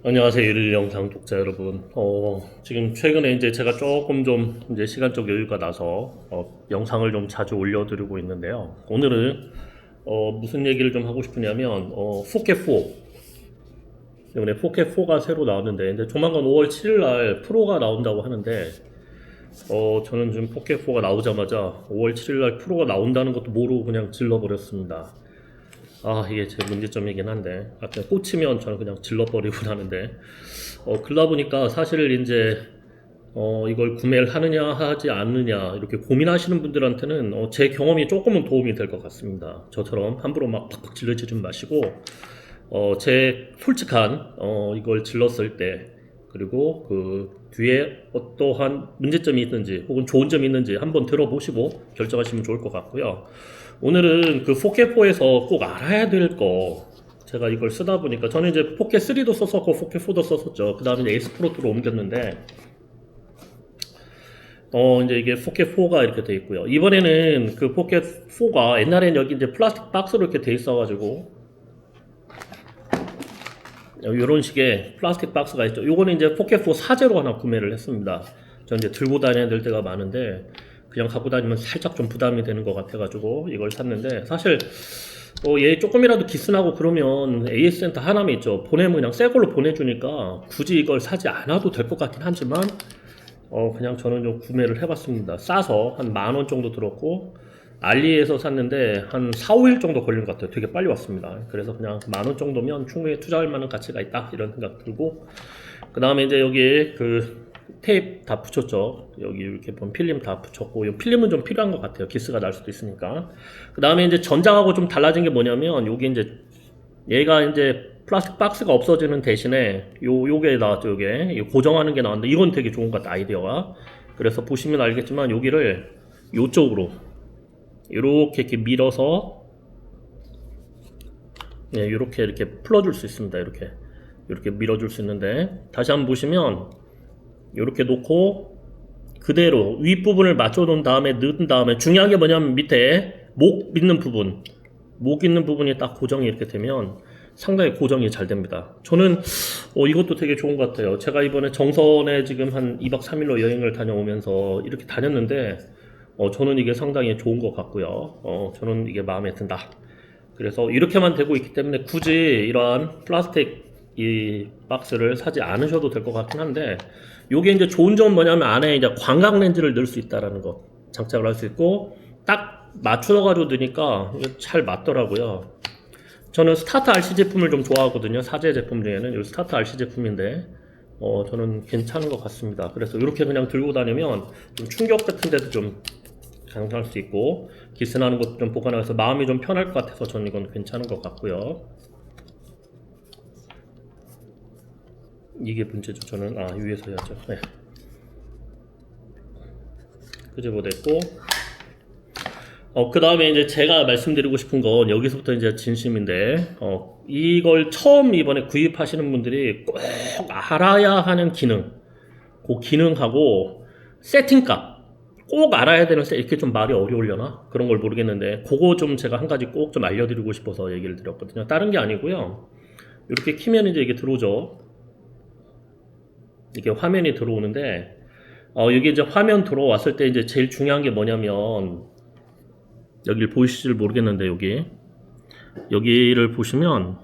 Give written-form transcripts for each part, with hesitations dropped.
안녕하세요, 일일 영상 독자 여러분. 지금 최근에 이제 제가 조금 좀 이제 시간적 여유가 나서 영상을 좀 자주 올려드리고 있는데요. 오늘은 무슨 얘기를 좀 하고 싶으냐면 4K4 이번에 4K4가 새로 나왔는데 이제 조만간 5월 7일 날 프로가 나온다고 하는데 저는 지금 4K4가 나오자마자 5월 7일 날 프로가 나온다는 것도 모르고 그냥 질러버렸습니다. 이게 제 문제점이긴 한데, 하여튼 꽂히면 저는 그냥 질러버리고 나는데, 그러다 보니까 사실 이제, 이걸 구매를 하느냐, 하지 않느냐, 이렇게 고민하시는 분들한테는, 제 경험이 조금은 도움이 될 것 같습니다. 저처럼 함부로 막 팍팍 질르지 좀 마시고, 제 솔직한, 이걸 질렀을 때, 그리고 그 뒤에 어떠한 문제점이 있는지 혹은 좋은 점이 있는지 한번 들어보시고 결정하시면 좋을 것 같고요. 오늘은 그 4K4에서 꼭 알아야 될 거, 제가 이걸 쓰다 보니까 저는 이제 4K3도 썼었고 4K4도 썼었죠. 그 다음에 에이스 프로토로 옮겼는데 이제 이게 4K4가 이렇게 돼 있고요. 이번에는 그 4K4가 옛날에는 여기 이제 플라스틱 박스로 이렇게 돼 있어가지고 이런 식의 플라스틱 박스가 있죠. 요거는 이제 4K4 사제로 하나 구매를 했습니다. 저 이제 들고 다녀야 될 때가 많은데 그냥 갖고 다니면 살짝 좀 부담이 되는 것 같아가지고 이걸 샀는데, 사실 얘 조금이라도 기스나고 그러면 AS 센터 하나만 있죠. 보내면 그냥 새 걸로 보내주니까 굳이 이걸 사지 않아도 될 것 같긴 하지만 그냥 저는 좀 구매를 해봤습니다. 싸서 한 10,000원 정도 들었고 알리에서 샀는데 한 4, 5일 정도 걸린 것 같아요. 되게 빨리 왔습니다. 그래서 그냥 10,000원 정도면 충분히 투자할 만한 가치가 있다 이런 생각 들고, 그 다음에 이제 여기 그 테이프 다 붙였죠. 여기 이렇게 보면 필름 다 붙였고, 이 필름은 좀 필요한 것 같아요. 기스가 날 수도 있으니까. 그 다음에 이제 전장하고 좀 달라진 게 뭐냐면, 여기 이제 얘가 이제 플라스틱 박스가 없어지는 대신에 요게 나왔죠. 요게 고정하는 게 나왔는데 이건 되게 좋은 것 같다, 아이디어가. 그래서 보시면 알겠지만 여기를 요쪽으로 이렇게 밀어서 이렇게 풀어줄 수 있습니다. 이렇게 밀어줄 수 있는데, 다시 한번 보시면 이렇게 놓고 그대로 윗부분을 맞춰 놓은 다음에 넣은 다음에, 중요한 게 뭐냐면 밑에 목 있는 부분이 딱 고정이 이렇게 되면 상당히 고정이 잘 됩니다. 저는 이것도 되게 좋은 것 같아요. 제가 이번에 정선에 지금 한 2박 3일로 여행을 다녀오면서 이렇게 다녔는데 저는 이게 상당히 좋은 것 같고요. 저는 이게 마음에 든다. 그래서 이렇게만 되고 있기 때문에 굳이 이러한 플라스틱 이 박스를 사지 않으셔도 될 것 같긴 한데, 요게 이제 좋은 점은 뭐냐면 안에 이제 광각 렌즈를 넣을 수 있다라는 거, 장착을 할 수 있고 딱 맞춰가지고 넣으니까 잘 맞더라고요. 저는 스타트 RC 제품을 좀 좋아하거든요. 사제 제품 중에는 이 스타트 RC 제품인데 저는 괜찮은 것 같습니다. 그래서 이렇게 그냥 들고 다니면 좀 충격 같은 데도 좀 장착할 수 있고 기스나는 것도 좀 보관해서 마음이 좀 편할 것 같아서 저는 이건 괜찮은 것 같고요. 이게 문제죠. 저는 위에서 해야죠. 네. 끄집어냈고, 그 다음에 이제 제가 말씀드리고 싶은 건 여기서부터 이제 진심인데, 이걸 처음 이번에 구입하시는 분들이 꼭 알아야 하는 기능, 그 기능하고 세팅값 꼭 알아야 되는, 이렇게 좀 말이 어려우려나? 그런 걸 모르겠는데, 그거 좀 제가 한 가지 꼭 좀 알려드리고 싶어서 얘기를 드렸거든요. 다른 게 아니고요. 이렇게 키면 이제 이게 들어오죠. 이게 화면이 들어오는데, 여기 이제 화면 들어왔을 때 이제 제일 중요한 게 뭐냐면, 여기를 보이실지 모르겠는데, 여기를 보시면,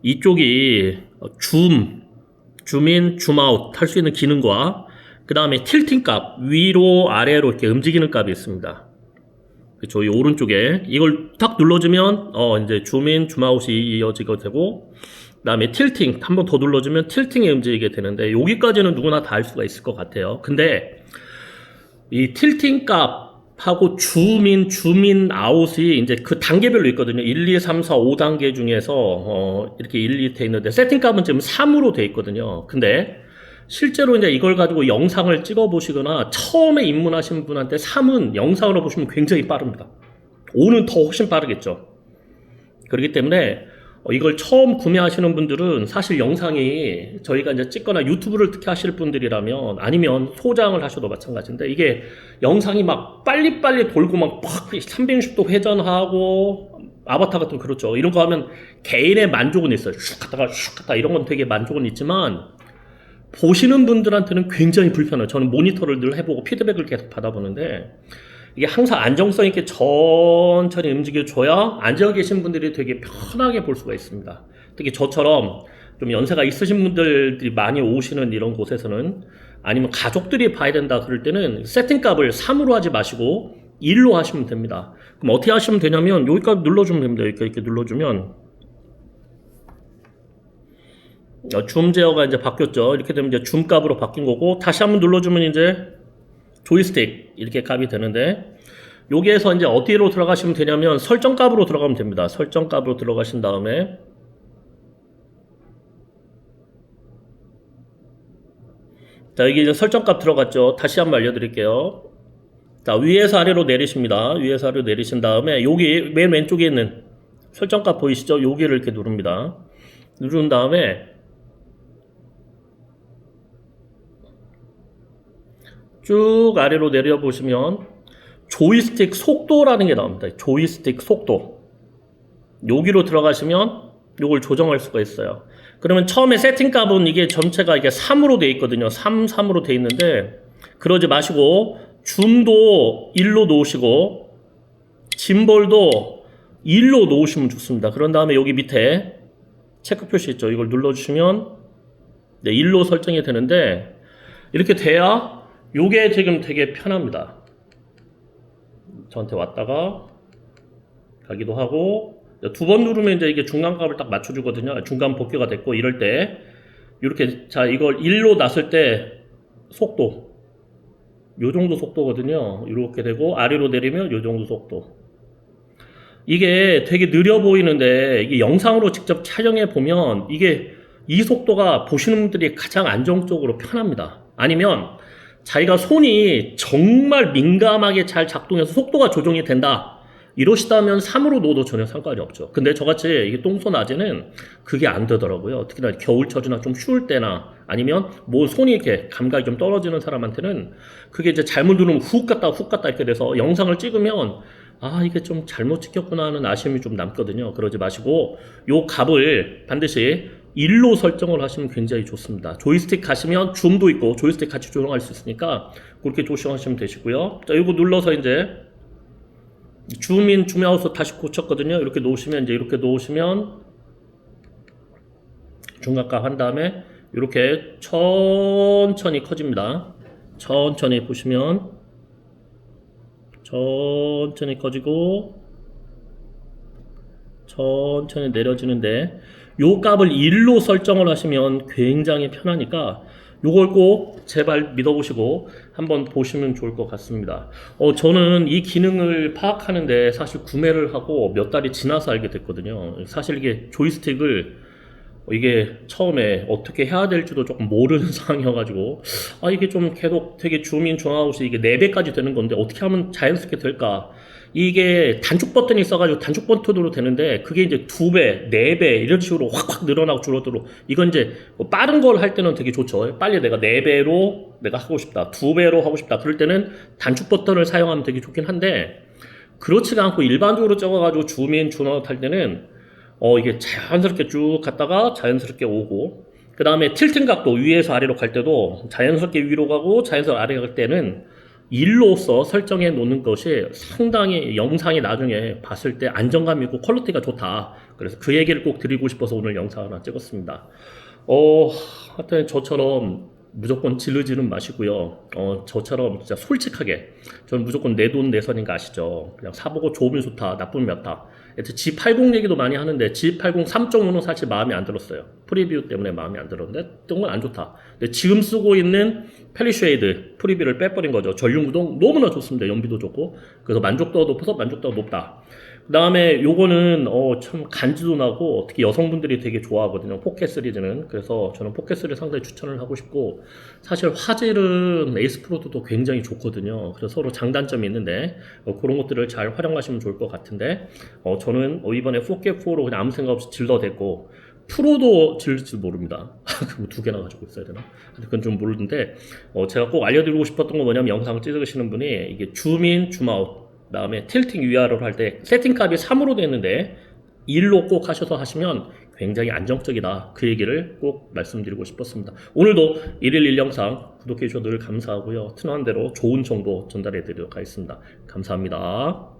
이쪽이 줌인, 줌아웃 할 수 있는 기능과, 그 다음에 틸팅 값, 위로, 아래로 이렇게 움직이는 값이 있습니다. 그쵸, 이 오른쪽에. 이걸 딱 눌러주면, 이제 줌인, 줌아웃이 이어지게 되고, 그 다음에 틸팅 한 번 더 눌러주면 틸팅이 움직이게 되는데, 여기까지는 누구나 다 할 수가 있을 것 같아요. 근데 이 틸팅 값하고 줌인 아웃이 이제 그 단계별로 있거든요. 1, 2, 3, 4, 5단계 중에서 이렇게 1, 2 돼 있는데, 세팅 값은 지금 3으로 돼 있거든요. 근데 실제로 이제 이걸 가지고 영상을 찍어 보시거나 처음에 입문하신 분한테 3은 영상으로 보시면 굉장히 빠릅니다. 5는 더 훨씬 빠르겠죠. 그렇기 때문에 이걸 처음 구매하시는 분들은 사실 영상이, 저희가 이제 찍거나 유튜브를 특히 하실 분들이라면, 아니면 소장을 하셔도 마찬가지인데, 이게 영상이 막 빨리빨리 돌고 막 360도 회전하고 아바타 같은 거 그렇죠. 이런 거 하면 개인의 만족은 있어요. 슉 갔다 이런 건 되게 만족은 있지만 보시는 분들한테는 굉장히 불편해요. 저는 모니터를 늘 해보고 피드백을 계속 받아보는데 이게 항상 안정성 있게 천천히 움직여줘야 앉아 계신 분들이 되게 편하게 볼 수가 있습니다. 특히 저처럼 좀 연세가 있으신 분들이 많이 오시는 이런 곳에서는 아니면 가족들이 봐야 된다 그럴 때는 세팅값을 3으로 하지 마시고 1로 하시면 됩니다. 그럼 어떻게 하시면 되냐면 여기까지 눌러주면 됩니다. 여기까지 이렇게 눌러주면 줌 제어가 이제 바뀌었죠. 이렇게 되면 이제 줌 값으로 바뀐 거고 다시 한번 눌러주면 이제 조이스틱 이렇게 값이 되는데 여기에서 이제 어디로 들어가시면 되냐면 설정 값으로 들어가면 됩니다. 설정 값으로 들어가신 다음에 자 여기 이제 설정 값 들어갔죠. 다시 한번 알려드릴게요. 자 위에서 아래로 내리십니다. 위에서 아래로 내리신 다음에 여기 맨 왼쪽에 있는 설정 값 보이시죠? 여기를 이렇게 누릅니다. 누른 다음에 쭉 아래로 내려보시면 조이스틱 속도라는 게 나옵니다. 조이스틱 속도. 여기로 들어가시면 이걸 조정할 수가 있어요. 그러면 처음에 세팅 값은 이게 전체가 이게 3으로 돼 있거든요. 3으로 돼 있는데 그러지 마시고 줌도 1로 놓으시고 짐볼도 1로 놓으시면 좋습니다. 그런 다음에 여기 밑에 체크 표시 있죠. 이걸 눌러주시면 네, 1로 설정이 되는데 이렇게 돼야 요게 지금 되게 편합니다. 저한테 왔다가 가기도 하고 두 번 누르면 이제 이게 중간값을 딱 맞춰주거든요. 중간 복귀가 됐고 이럴 때 이렇게 자 이걸 1로 놨을 때 속도 요 정도 속도거든요. 이렇게 되고 아래로 내리면 요 정도 속도. 이게 되게 느려 보이는데 이게 영상으로 직접 촬영해 보면 이게 이 속도가 보시는 분들이 가장 안정적으로 편합니다. 아니면 자기가 손이 정말 민감하게 잘 작동해서 속도가 조정이 된다. 이러시다면 3으로 놓어도 전혀 상관이 없죠. 근데 저같이 이게 똥손 아재는 그게 안 되더라고요. 특히나 겨울철이나 좀 추울 때나 아니면 뭐 손이 이렇게 감각이 좀 떨어지는 사람한테는 그게 이제 잘못 누르면 훅 갔다 이렇게 돼서 영상을 찍으면 아 이게 좀 잘못 찍혔구나 하는 아쉬움이 좀 남거든요. 그러지 마시고 요 값을 반드시 1로 설정을 하시면 굉장히 좋습니다. 조이스틱 가시면 줌도 있고 조이스틱 같이 조정할 수 있으니까 그렇게 조정하시면 되시고요. 자 이거 눌러서 이제 줌인 줌아웃을 다시 고쳤거든요. 이렇게 놓으시면 이제 이렇게 놓으시면 중간값 한 다음에 이렇게 천천히 커집니다. 천천히 보시면 천천히 커지고 천천히 내려지는데 요 값을 1로 설정을 하시면 굉장히 편하니까 요걸 꼭 제발 믿어보시고 한번 보시면 좋을 것 같습니다. 저는 이 기능을 파악하는데 사실 구매를 하고 몇 달이 지나서 알게 됐거든요. 사실 이게 조이스틱을 이게 처음에 어떻게 해야 될지도 조금 모르는 상황이어가지고 아 이게 좀 계속 되게 줌인 줌아웃이 이게 4배까지 되는 건데 어떻게 하면 자연스럽게 될까. 이게 단축 버튼이 있어가지고 단축 버튼으로 되는데 그게 이제 2배, 4배 이런 식으로 확확 늘어나고 줄어들고 이건 이제 뭐 빠른 걸 할 때는 되게 좋죠. 빨리 내가 4배로 내가 하고 싶다, 2배로 하고 싶다 그럴 때는 단축 버튼을 사용하면 되게 좋긴 한데 그렇지가 않고 일반적으로 적어가지고 줌인 줌아웃 할 때는 이게 자연스럽게 쭉 갔다가 자연스럽게 오고 그 다음에 틸팅 각도 위에서 아래로 갈 때도 자연스럽게 위로 가고 자연스럽게 아래로 갈 때는 1로서 설정해 놓는 것이 상당히 영상이 나중에 봤을 때 안정감 있고 퀄리티가 좋다. 그래서 그 얘기를 꼭 드리고 싶어서 오늘 영상 하나 찍었습니다. 하여튼 저처럼 무조건 지르지는 마시고요. 저처럼 진짜 솔직하게 저는 무조건 내 돈 내선인 거 아시죠? 그냥 사보고 좋으면 좋다, 나쁘면 몇 G80 얘기도 많이 하는데 G80 3.5는 사실 마음에 안 들었어요. 프리뷰 때문에 마음에 안 들었는데 뜬 건 안 좋다. 근데 지금 쓰고 있는 펠리쉐이드 프리뷰를 빼버린 거죠. 전륜구동 너무나 좋습니다. 연비도 좋고 그래서 만족도가 높아서 만족도가 높다. 그 다음에 요거는 참 간지도 나고 특히 여성분들이 되게 좋아하거든요. 포켓 시리즈는. 그래서 저는 포켓 시리즈 상당히 추천을 하고 싶고 사실 화질은 에이스 프로도 굉장히 좋거든요. 그래서 서로 장단점이 있는데 그런 것들을 잘 활용하시면 좋을 것 같은데 저는 이번에 4K4로 그냥 아무 생각 없이 질러댔고 프로도 질지 모릅니다. 그거 2개나 가지고 있어야 되나? 그건 좀 모르는데 제가 꼭 알려드리고 싶었던 건 뭐냐면 영상을 찍으시는 분이 이게 줌인 줌아웃 그다음에 틸팅 위아래로 할 때 세팅 값이 3으로 됐는데 1로 꼭 하셔서 하시면 굉장히 안정적이다. 그 얘기를 꼭 말씀드리고 싶었습니다. 오늘도 1일 1영상 구독해 주셔서 늘 감사하고요. 트너한 대로 좋은 정보 전달해 드리도록 하겠습니다. 감사합니다.